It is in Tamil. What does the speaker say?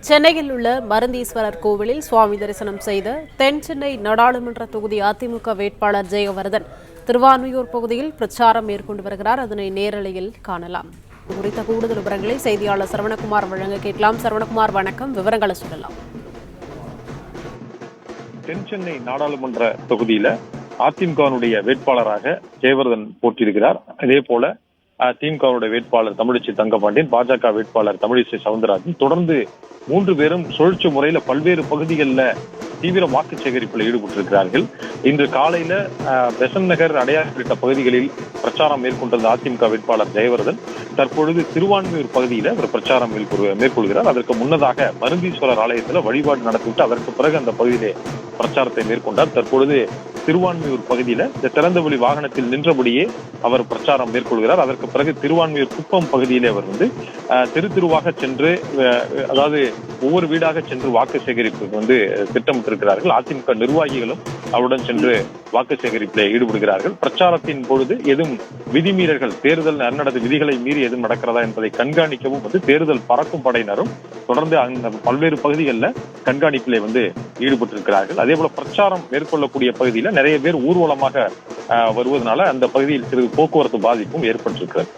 சென்னையில் உள்ள மருந்தீஸ்வரர் கோவிலில் சுவாமி தரிசனம் செய்த தென் சென்னை நாடாளுமன்ற தொகுதி அதிமுக வேட்பாளர் ஜெயவர்தன் திருவான்மியூர் பகுதியில் பிரச்சாரம் மேற்கொண்டு வருகிறார். அதனை நேரலையில் காணலாம். குறித்த கூடுதல் விவரங்களை செய்தியாளர் சரவணகுமார் வழங்க கேட்கலாம். சரவணகுமார், வணக்கம். விவரங்களை சொல்லலாம். தென் சென்னை நாடாளுமன்ற தொகுதியில அதிமுகவினுடைய வேட்பாளராக ஜெயவர்தன் போட்டியிருக்கிறார். இதே போல திமுகவுடைய வேட்பாளர் தமிழிசை தங்கபாண்டியன், பாஜக வேட்பாளர் தமிழிசை சவுந்தரராஜன் தொடர்ந்து 3 பேரும் சுழற்சி முறையில பல்வேறு பகுதிகளில் தீவிர வாக்கு சேகரிப்பில் ஈடுபட்டிருக்கிறார்கள். இன்று காலையில பெசன் நகர், அடையார் உள்ளிட்ட பகுதிகளில் பிரச்சாரம் மேற்கொண்டது அதிமுக வேட்பாளர் ஜெயவர்தன். தற்பொழுது திருவான்மியூர் பகுதியில அவர் பிரச்சாரம் மேற்கொள்கிறார். அதற்கு முன்னதாக மருந்தீஸ்வரர் ஆலயத்தில் வழிபாடு நடத்திவிட்டு அதற்கு பிறகு அந்த பகுதியிலே பிரச்சாரத்தை மேற்கொண்டார். தற்பொழுது திருவான்மியூர் பகுதியில இந்த திறந்தவெளி வாகனத்தில் நின்றபடியே அவர் பிரச்சாரம் மேற்கொள்கிறார். அதற்கு பிறகு திருவான்மியூர் குப்பம் பகுதியிலே அவர் தெருவாக சென்று, அதாவது ஒவ்வொரு வீடாக சென்று வாக்கு சேகரிப்புக்கு திட்டமிட்டிருக்கிறார்கள். அதிமுக நிர்வாகிகளும் அவருடன் சென்று வாக்கு சேகரிப்பில் ஈடுபடுகிறார்கள். பிரச்சாரத்தின் பொழுது எதுவும் விதிமீறல்கள், தேர்தல் நன்னடத்தை விதிகளை மீறி எதுவும் நடக்கிறதா என்பதை கண்காணிக்கவும் தேர்தல் பறக்கும் படையினரும் தொடர்ந்து அந்த பல்வேறு பகுதிகளில் கண்காணிப்பிலே ஈடுபட்டிருக்கிறார்கள். அதே போல பிரச்சாரம் மேற்கொள்ளக்கூடிய பகுதியில நிறைய பேர் ஊர்வலமாக வருவதனால அந்த பகுதியில் சிறிது போக்குவரத்து பாதிப்பும் ஏற்பட்டிருக்கிறது.